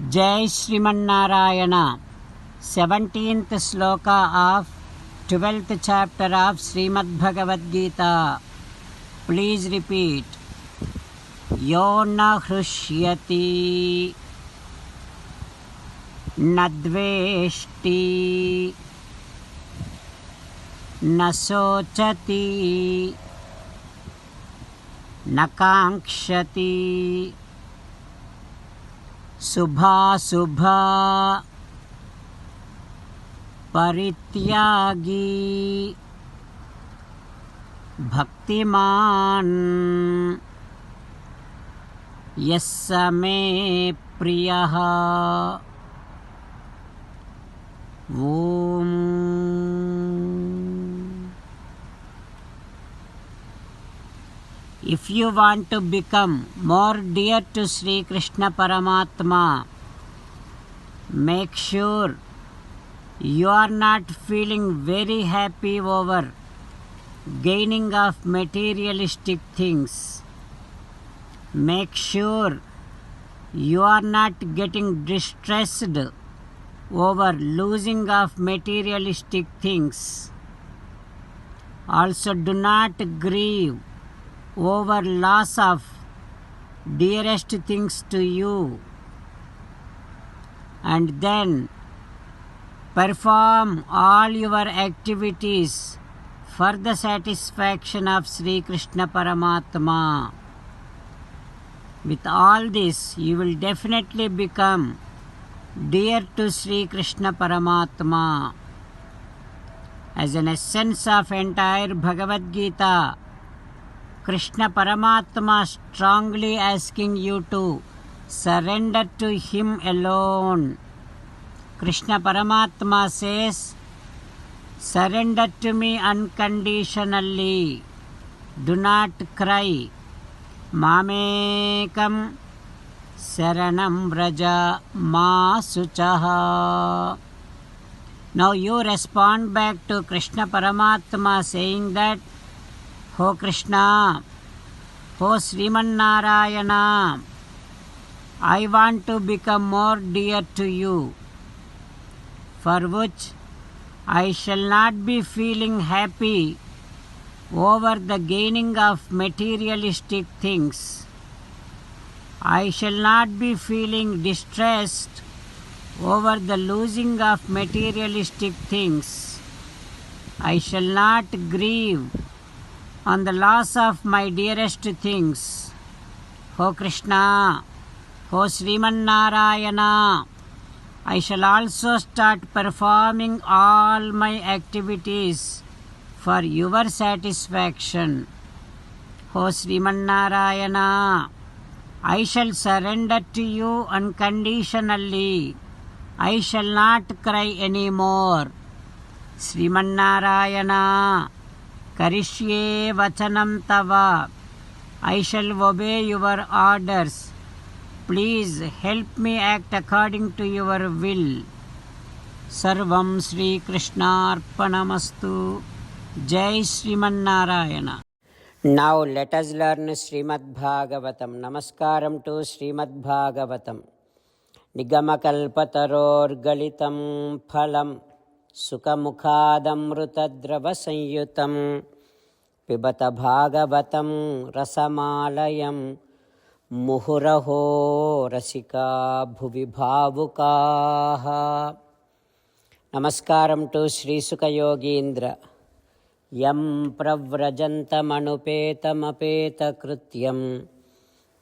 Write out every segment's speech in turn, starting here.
Jai Srimanarayana. 17th sloka of 12th chapter of Srimad Bhagavad Gita. Please repeat. Yo na hrushyati na dveshti na sochati na kankshati शुभाशुभा परित्यागी भक्तिमान यस्य मे प्रियः। ओम। If you want to become more dear to Sri Krishna Paramatma, make sure you are not feeling very happy over gaining of materialistic things. Make sure you are not getting distressed over losing of materialistic things. Also, do not grieve over loss of dearest things to you, and then perform all your activities for the satisfaction of Sri Krishna Paramatma. With all this, you will definitely become dear to Sri Krishna Paramatma. As an essence of entire Bhagavad Gita, Krishna Paramatma strongly asking you to surrender to Him alone. Krishna Paramatma says, surrender to me unconditionally. Do not cry. Mamekam saranam vraja ma suchaha. Now you respond back to Krishna Paramatma saying that, O Krishna, O Srimanarayana, I want to become more dear to you, for which I shall not be feeling happy over the gaining of materialistic things. I shall not be feeling distressed over the losing of materialistic things. I shall not grieve on the loss of my dearest things. O Krishna, O Srimanarayana, I shall also start performing all my activities for your satisfaction. O Srimanarayana, I shall surrender to you unconditionally. I shall not cry anymore. Srimanarayana, Karishye vachanam tava. I shall obey your orders. Please help me act according to your will. Sarvam Sri Krishnarpanamastu. Jai Srimanarayana. Now let us learn Srimad Bhagavatam. Namaskaram to Srimad Bhagavatam. Nigamakalpatarorgalitam phalam Sukhamukhadamrutadravasanयुtam Pibata Bhagavatam Rasamalayam Muhuraho Rasika Bhuvi Bhavukaha. Namaskaram to Sri Sukha Yogindra. Yam pravrajantamanupeta krityam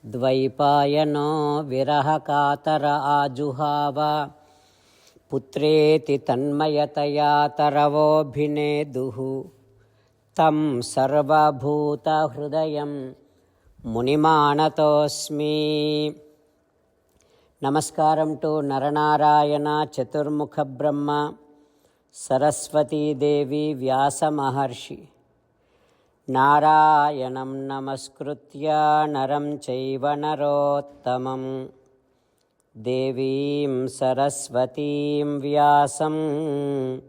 Dvaipayano virahakatara ajuhava Putreti tanmayataya taravobhineduhu Tam sarvabhuta hrudayam munimanatosmi. Namaskaram to Naranarayana Chaturmukha Brahma Saraswati Devi Vyasa Maharshi. Narayanam namaskritya naram chaiva narottamam Devim Saraswatim Vyasam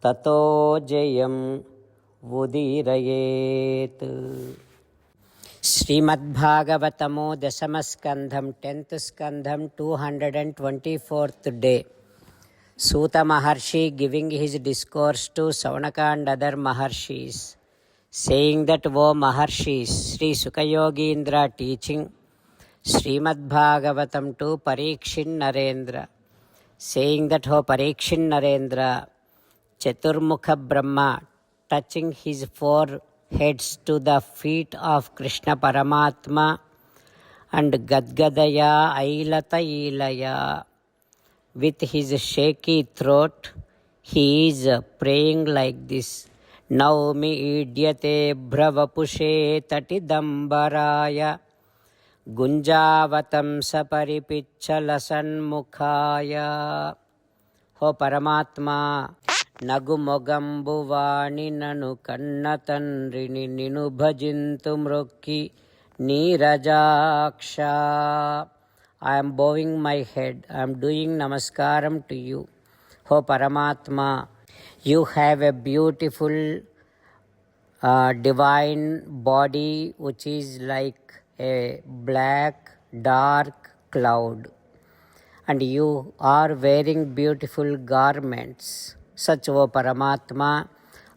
Tato Jayam Vudirayet. ಶ್ರೀಮದ್ಭಾಗವತಮೋ ದಶಮಸ್ಕಂಧಂ 10th ಸ್ಕಂಧಂ 224th day. Suta Maharshi giving his discourse to Saunaka and other Maharshis, saying that, O Maharshis, Sri Sukayogindra teaching Srimad-Bhagavatam to Parikshin Narendra, saying that, O Parikshin Narendra, Chaturmukha Brahma, touching his four heads to the feet of Krishna Paramatma and Gadgadaya Ailata Ilaya, with his shaky throat, he is praying like this. Naumi idyate bhravapushe tatidambaraya gunjavatam saparipicchala sanmukhaya. Ho Paramatma, నగు మొగంబువాణి నను కన్న తండ్రిని నిను భజింతు మ్రొక్కి Neerajaksha. I am bowing my head. I am doing namaskaram to you. O Paramatma, you have a beautiful divine body which is like a black dark cloud, and you are wearing beautiful garments. Such, O Paramatma,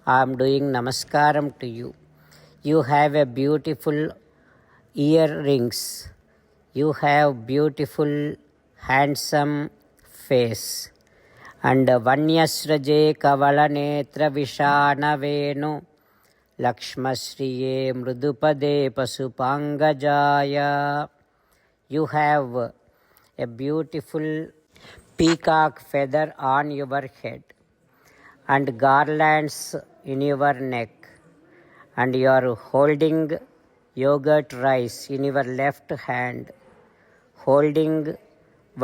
I am doing namaskaram to you. You have a beautiful earrings. You have beautiful, handsome face. And Vanyasraje Kavala Netra Vishana Venu Lakshmasriye Mrudupade Pasupangajaya. You have a beautiful peacock feather on your head and garlands in your neck, and you are holding yogurt rice in your left hand, holding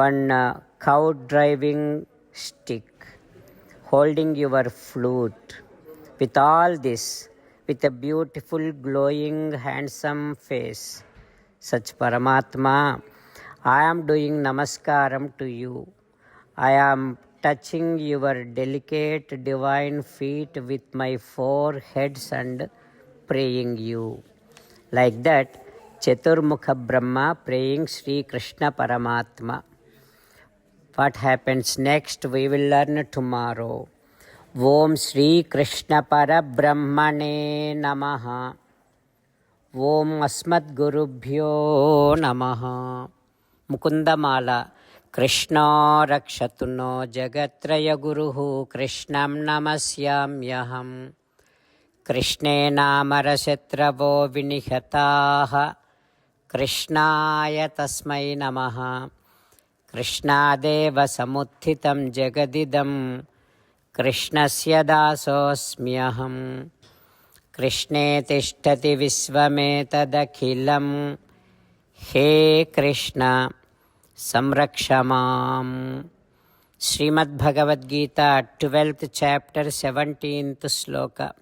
one cow driving stick, holding your flute. With all this, with a beautiful glowing handsome face, such Paramatma, I am doing namaskaram to you. I am touching your delicate divine feet with my four heads and praying you. Like that, Chaturmukha Brahma praying Sri Krishna Paramatma. What happens next we will learn tomorrow. Om Sri Krishna Parabrahmane Namaha. Om Asmat Gurubhyo Namaha. Mukundamala. Krishna rakshatu no jagatraya guruhu Krishnam namasyamyaham. Krishne namarashatravo vinihataha Krishnaya tasmai namaha. Krishnadeva samuthitam jagadidam Krishnasya dasosmyaham. Krishne tishtati visvametadakhilam. He Krishna Samrakshamam. Srimad Bhagavad Gita, 12th chapter, 17th sloka.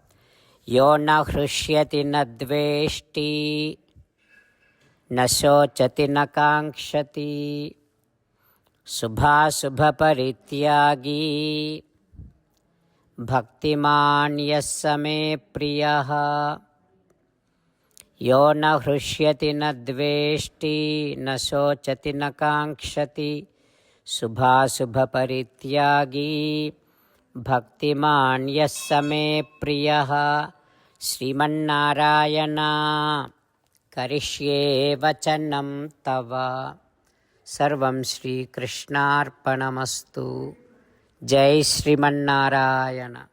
Yo na hrishyati na dveshti, na shochati na kankshati, subha subha parityagi, bhaktiman yassame priyaha. Yo na hrishyati na dveshti, na shochati na kankshati, subha subha parityagi, bhaktiman yassame priyaha. Srimannarayana karishye vachanam tava. Sarvam Shri Krishnarpanamastu. Jai Srimannarayana.